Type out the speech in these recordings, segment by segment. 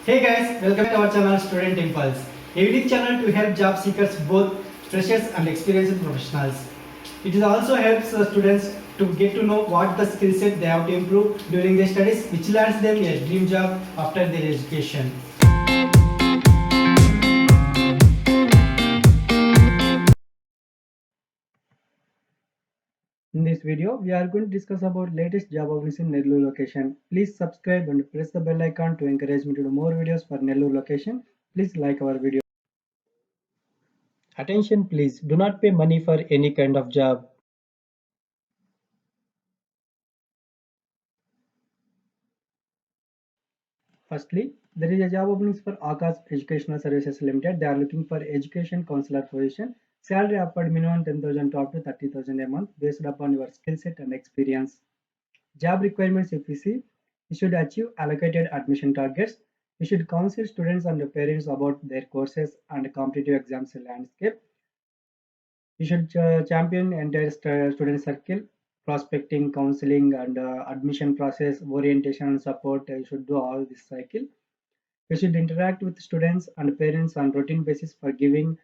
Hey guys, welcome to our channel Student Impulse, a unique channel to help job seekers, both freshers and experienced professionals. It also helps students to get to know what the skill set they have to improve during their studies, which lands them a dream job after their education. In this video, we are going to discuss about latest job openings in Nellore location. Please subscribe and press the bell icon to encourage me to do more videos for Nellore location. Please like our video. Attention please, do not pay money for any kind of job. Firstly, there is a job openings for Akash Educational Services Limited. They are looking for education counselor position. Salary offered minimum 10,000 to up to 30,000 a month based upon your skill set and experience. Job requirements if we see, you should achieve allocated admission targets. You should counsel students and their parents about their courses and competitive exams landscape. You should champion entire student circle, prospecting, counseling, and admission process, orientation and support. You should do all this cycle. You should interact with students and parents on routine basis for giving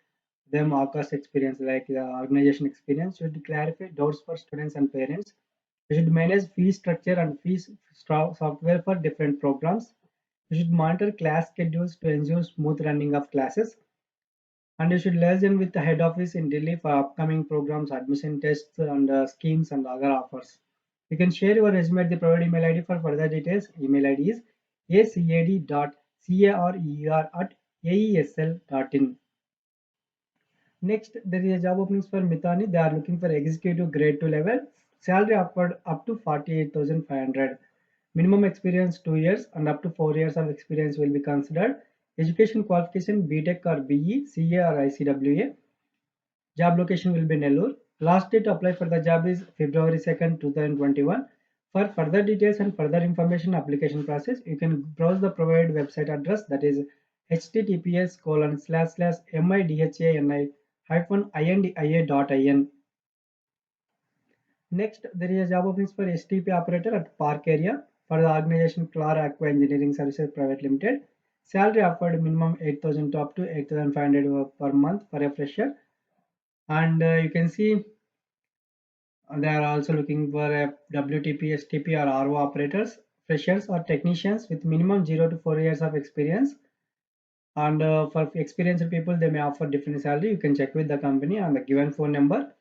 them ACAS experience, like the organization experience. You should clarify doubts for students and parents. You should manage fee structure and software for different programs. You should monitor class schedules to ensure smooth running of classes. And you should liaison with the head office in Delhi for upcoming programs, admission tests, and schemes and other offers. You can share your resume at the provided email ID for further details. Email ID is acad.career@aesl.in. Next, there is a job openings for Mithani. They are looking for executive grade 2 level. Salary offered up to 48,500. Minimum experience 2 years and up to 4 years of experience will be considered. Education qualification BTech or BE, CA or ICWA. Job location will be Nellore. Last date to apply for the job is February 2nd, 2021. For further details and further information application process, you can browse the provided website address, that is https://midhani-india.in. Next, there is a job openings for STP operator at Park area for the organization Clara Aqua Engineering Services Private Limited. Salary offered minimum 8,000 to up to 8,500 per month for a fresher. And you can see they are also looking for a WTP, STP or RO operators, freshers or technicians with minimum 0 to 4 years of experience. And for experienced people, they may offer different salary. You can check with the company on the given phone number.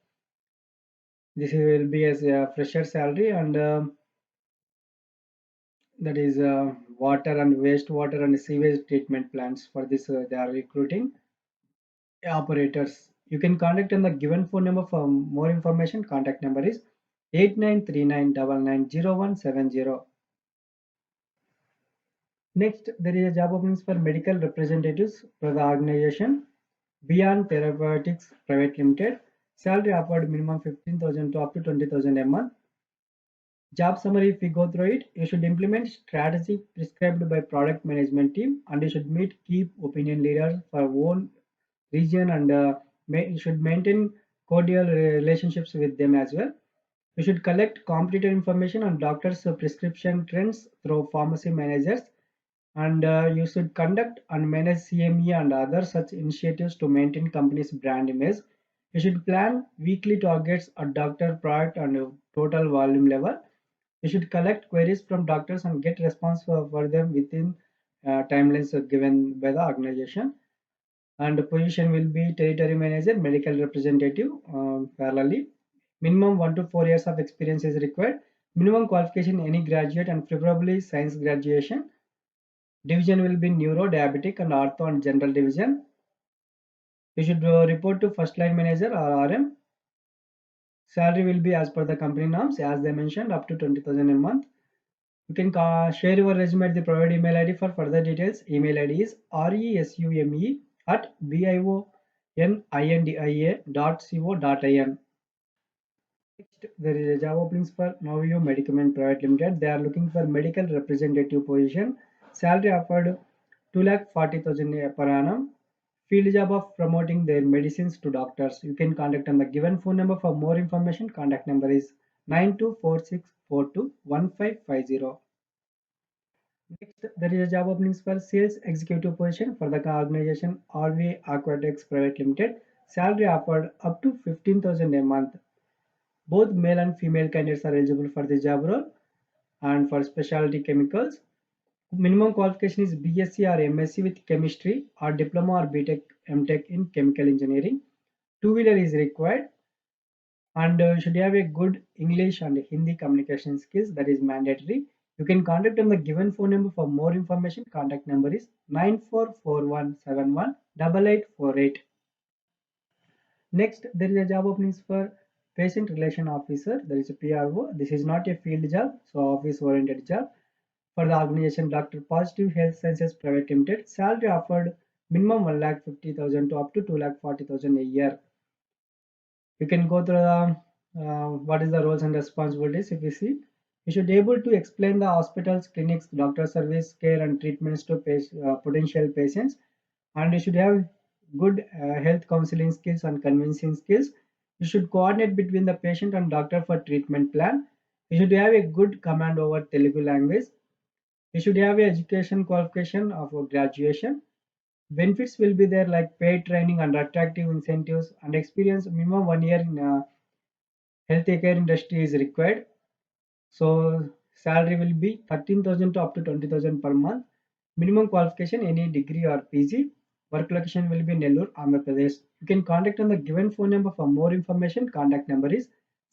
This will be as a fresher salary, and that is water and wastewater and sewage treatment plants. For this, they are recruiting operators. You can contact on the given phone number for more information. Contact number is 8939990170. Next, there is a job openings for medical representatives for the organization Beyond Therapeutics Private Limited. Salary offered minimum 15,000 to up to 20,000 a month. Job summary, if we go through it, you should implement strategy prescribed by product management team, and you should meet key opinion leaders for own region, and you should maintain cordial relationships with them as well. You should collect competitive information on doctors' prescription trends through pharmacy managers, and you should conduct and manage CME and other such initiatives to maintain company's brand image. You should plan weekly targets at doctor product and total volume level. You should collect queries from doctors and get response for them within timelines given by the organization. And the position will be territory manager, medical representative, parallelly. Minimum 1 to 4 years of experience is required. Minimum qualification any graduate and preferably science graduation. Division will be neuro, diabetic, and ortho and general division. You should report to first line manager or RM. Salary will be as per the company norms, as they mentioned, up to 20,000 a month. You can share your resume at the provided email ID for further details. Email ID is resume@bionindia.co.in. Next, there is a job openings for Novio Medicament Private Limited. They are looking for medical representative position. Salary offered 2,40,000 per annum. Field job of promoting their medicines to doctors. You can contact on the given phone number for more information. Contact number is 9246421550. Next, there is a job openings for sales executive position for the organization Alway Aquatics Private Limited. Salary offered up to 15,000 a month. Both male and female candidates are eligible for the job role. And for specialty chemicals, minimum qualification is BSc or MSc with chemistry or diploma or BTech MTech in chemical engineering. Two-wheeler is required, and should have a good English and Hindi communication skills, that is mandatory. You can contact on the given phone number for more information. Contact number is 9441718848. Next, there is a job openings for patient relation officer. There is a PRO. This is not a field job, so office oriented job. For the organization Dr. Positive Health Sciences Private Limited, salary offered minimum 1,50,000 to up to 2,40,000 a year. You can go through the what is the roles and responsibilities. If you see, you should be able to explain the hospitals, clinics, doctor service, care and treatments to potential patients, and you should have good health counseling skills and convincing skills. You should coordinate between the patient and doctor for treatment plan. You should have a good command over Telugu language. You should have a education qualification of a graduation. Benefits will be there like paid training and attractive incentives, and experience minimum 1 year in healthcare industry is required. So salary will be 13,000 to up to 20,000 per month. Minimum qualification any degree or PG. Work location will be Nellore, Andhra Pradesh. You can contact on the given phone number for more information. Contact number is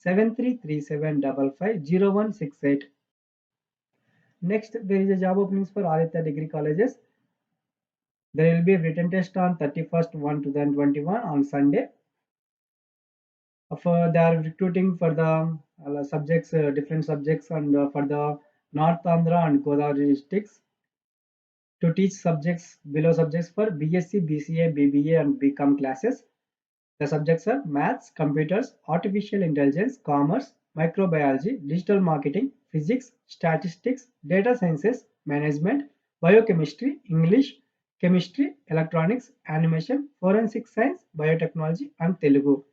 7337550168. Next, there is a job openings for Aditya degree colleges. There will be a written test on 31st 1 2021 on Sunday. They are recruiting for the subjects, different subjects, and for the North Andhra and Godavari districts to teach subjects below subjects for BSc, BCA, BBA, and BCom classes. The subjects are maths, computers, artificial intelligence, commerce, microbiology, digital marketing, physics, statistics, data sciences, management, biochemistry, English, chemistry, electronics, animation, forensic science, biotechnology, and Telugu.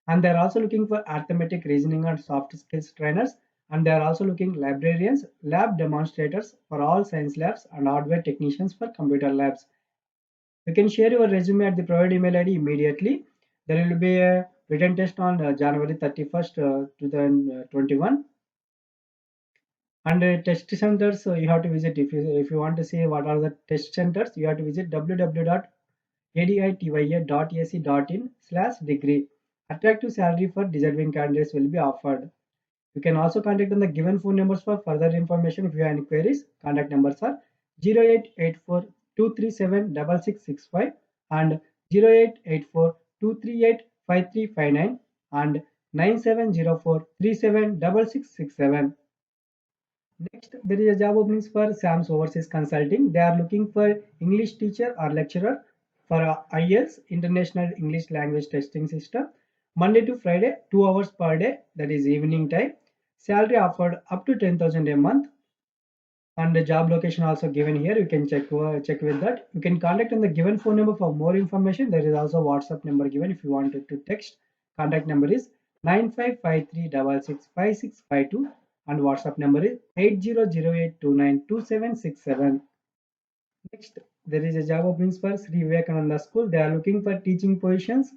And they're also looking for arithmetic, reasoning, and soft skills trainers. And they're also looking librarians, lab demonstrators for all science labs, and hardware technicians for computer labs. You can share your resume at the provided email ID immediately. There will be a written test on January 31st, 2021. And test centers you have to visit. If you want to see what are the test centers, you have to visit www.aditya.ac.in/degree. Attractive salary for deserving candidates will be offered. You can also contact on the given phone numbers for further information. If you have any queries, contact numbers are 0884 237 6665 and 0884 238 5359 and 9704 37 6667. Next, there is a job openings for SAMS Overseas Consulting. They are looking for English teacher or lecturer for IELTS, International English Language Testing System, Monday to Friday, 2 hours per day, that is evening time. Salary offered up to 10,000 a month, and the job location also given here. You can check with that. You can contact on the given phone number for more information. There is also WhatsApp number given if you wanted to text. Contact number is 9553665652 and WhatsApp number is 8008292767. Next, there is a job openings for Sri Vivekananda School. They are looking for teaching positions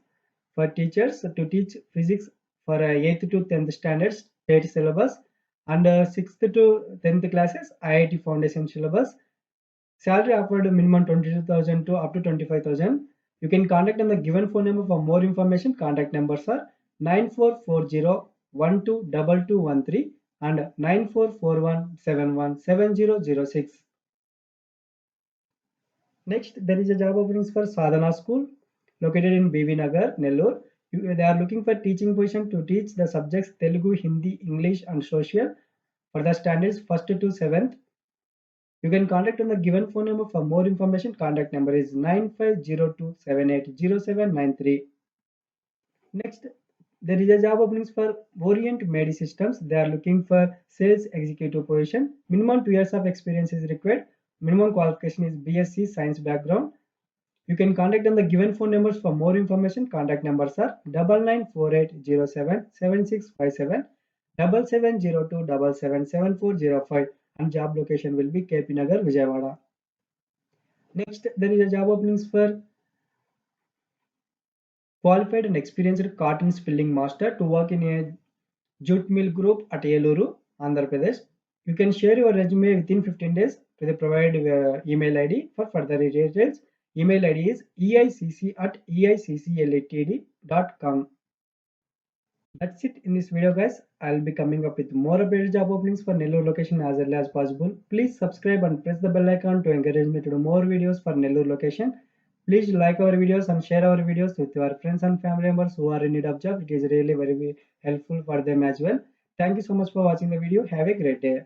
for teachers to teach physics for 8th to 10th standards state syllabus and 6th to 10th classes IIT Foundation syllabus. Salary offered minimum 22,000 to up to 25,000. You can contact on the given phone number for more information. Contact numbers are 9440122213 and 9441717006. Next, there is a job openings for Sadhana School located in BV Nagar, Nellore. They are looking for teaching position to teach the subjects Telugu, Hindi, English, and social for the standards 1st to 7th. You can contact on the given phone number for more information. Contact number is 9502780793. Next, there is a job openings for Orient Medi Systems. They are looking for sales executive position. Minimum 2 years of experience is required. Minimum qualification is BSc Science background. You can contact on the given phone numbers for more information. Contact numbers are 9948077657, 7702777405, and job location will be KP Nagar, Vijayawada. Next, there is a job openings for qualified and experienced cotton spilling master to work in a jute mill group at Eluru, Andhra Pradesh. You can share your resume within 15 days to the provided email ID. For further details, email ID is eiccc@eiccltd.com. That's it in this video, guys. I'll be coming up with more updated job openings for Nellore location as early as possible. Please subscribe and press the bell icon to encourage me to do more videos for Nellore location. Please like our videos and share our videos with your friends and family members who are in need of job. It is really very helpful for them as well. Thank you so much for watching the video. Have a great day.